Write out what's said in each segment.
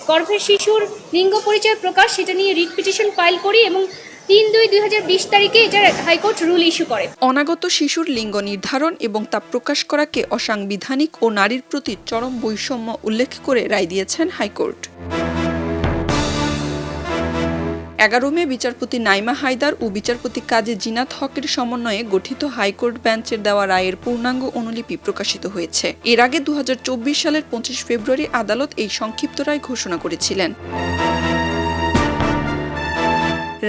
গর্ভের শিশুর লিঙ্গ পরিচয় প্রকাশ সেটা নিয়ে রিট পিটিশন ফাইল করি এবং ৩/২/২০২০ তারিখে এটা হাইকোর্ট রুল ইস্যু করে। অনাগত শিশুর লিঙ্গ নির্ধারণ এবং তা প্রকাশ করাকে অসাংবিধানিক ও নারীর প্রতি চরম বৈষম্য উল্লেখ করে রায় দিয়েছেন হাইকোর্ট। ১১ মে বিচারপতি নাইমা হায়দার ও বিচারপতি কাজী জিনাত হকের সমন্বয়ে গঠিত হাইকোর্ট বেঞ্চের দেওয়া রায়ের পূর্ণাঙ্গ অনুলিপি প্রকাশিত হয়েছে। এর আগে ২০২৪ সালের ২৫ ফেব্রুয়ারি আদালত এই সংক্ষিপ্ত রায় ঘোষণা করেছিলেন।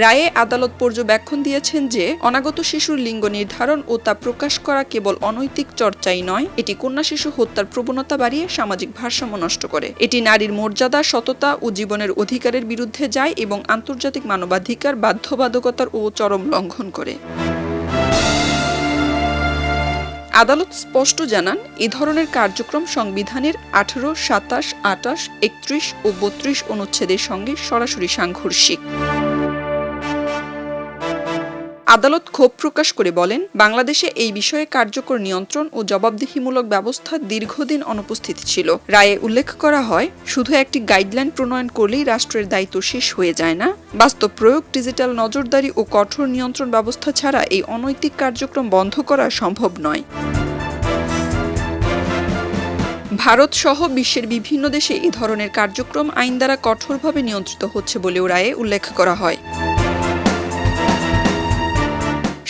রায়ে আদালত পর্যবেক্ষণ দিয়েছেন যে অনাগত শিশুর লিঙ্গ নির্ধারণ ও তা প্রকাশ করা কেবল অনৈতিক চর্চাই নয়, এটি কন্যা শিশু হত্যার প্রবণতা বাড়িয়ে সামাজিক ভারসাম্য নষ্ট করে। এটি নারীর মর্যাদা, সততা ও জীবনের অধিকারের বিরুদ্ধে যায় এবং আন্তর্জাতিক মানবাধিকার বাধ্যবাধকতার ও চরম লঙ্ঘন করে। আদালত স্পষ্ট জানান, এ ধরনের কার্যক্রম সংবিধানের ১৮, ২৭, ২৮, ৩১ ও ৩২ অনুচ্ছেদের সঙ্গে সরাসরি সাংঘর্ষিক। আদালত ক্ষোভ প্রকাশ করে বলেন, বাংলাদেশে এই বিষয়ে কার্যকর নিয়ন্ত্রণ ও জবাবদিহিমূলক ব্যবস্থা দীর্ঘদিন অনুপস্থিত ছিল। রায়ে উল্লেখ করা হয়, শুধু একটি গাইডলাইন প্রণয়ন করলেই রাষ্ট্রের দায়িত্ব শেষ হয়ে যায় না। বাস্তব প্রয়োগ, ডিজিটাল নজরদারি ও কঠোর নিয়ন্ত্রণ ব্যবস্থা ছাড়া এই অনৈতিক কার্যক্রম বন্ধ করা সম্ভব নয়। ভারত সহ বিশ্বের বিভিন্ন দেশে এই ধরনের কার্যক্রম আইন দ্বারা কঠোরভাবে নিয়ন্ত্রিত হচ্ছে বলেও রায়ে উল্লেখ করা হয়।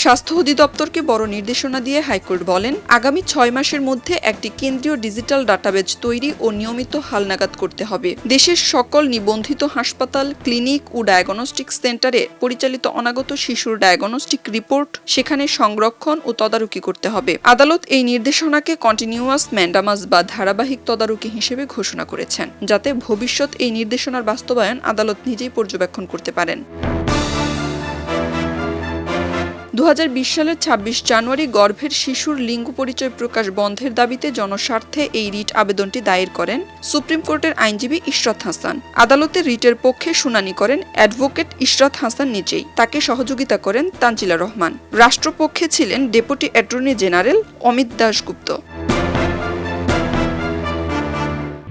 স্বাস্থ্য অধিদপ্তরকে বড় নির্দেশনা দিয়ে হাইকোর্ট বলেন, আগামী ৬ মাসের মধ্যে একটি কেন্দ্রীয় ডিজিটাল ডাটাবেজ তৈরি ও নিয়মিত হালনাগাদ করতে হবে। দেশের সকল নিবন্ধিত হাসপাতাল, ক্লিনিক ও ডায়াগনস্টিক সেন্টারে পরিচালিত অনাগত শিশুর ডায়াগনস্টিক রিপোর্ট সেখানে সংরক্ষণ ও তদারকি করতে হবে। আদালত এই নির্দেশনাকে কন্টিনিউয়াস ম্যান্ডামাস বা ধারাবাহিক তদারকি হিসেবে ঘোষণা করেছেন, যাতে ভবিষ্যৎ এই নির্দেশনার বাস্তবায়ন আদালত নিজেই পর্যবেক্ষণ করতে পারেন। ২০২০ সালের ২৬ জানুয়ারি গর্ভের শিশুর লিঙ্গ পরিচয় প্রকাশ বন্ধের দাবিতে জনস্বার্থে এই রিট আবেদনটি দায়ের করেন সুপ্রিম কোর্টের আইনজীবী ইশরাত হাসান। আদালতে রিটের পক্ষে শুনানি করেন অ্যাডভোকেট ইশরাত হাসান নিজেই। তাকে সহযোগিতা করেন তানজিলা রহমান। রাষ্ট্রপক্ষে ছিলেন deputy attorney general Amit Dasgupta.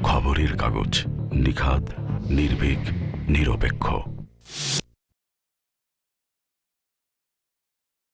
খবরের কাগজ, নিখাদ, নির্ভীক, নিরপেক্ষ।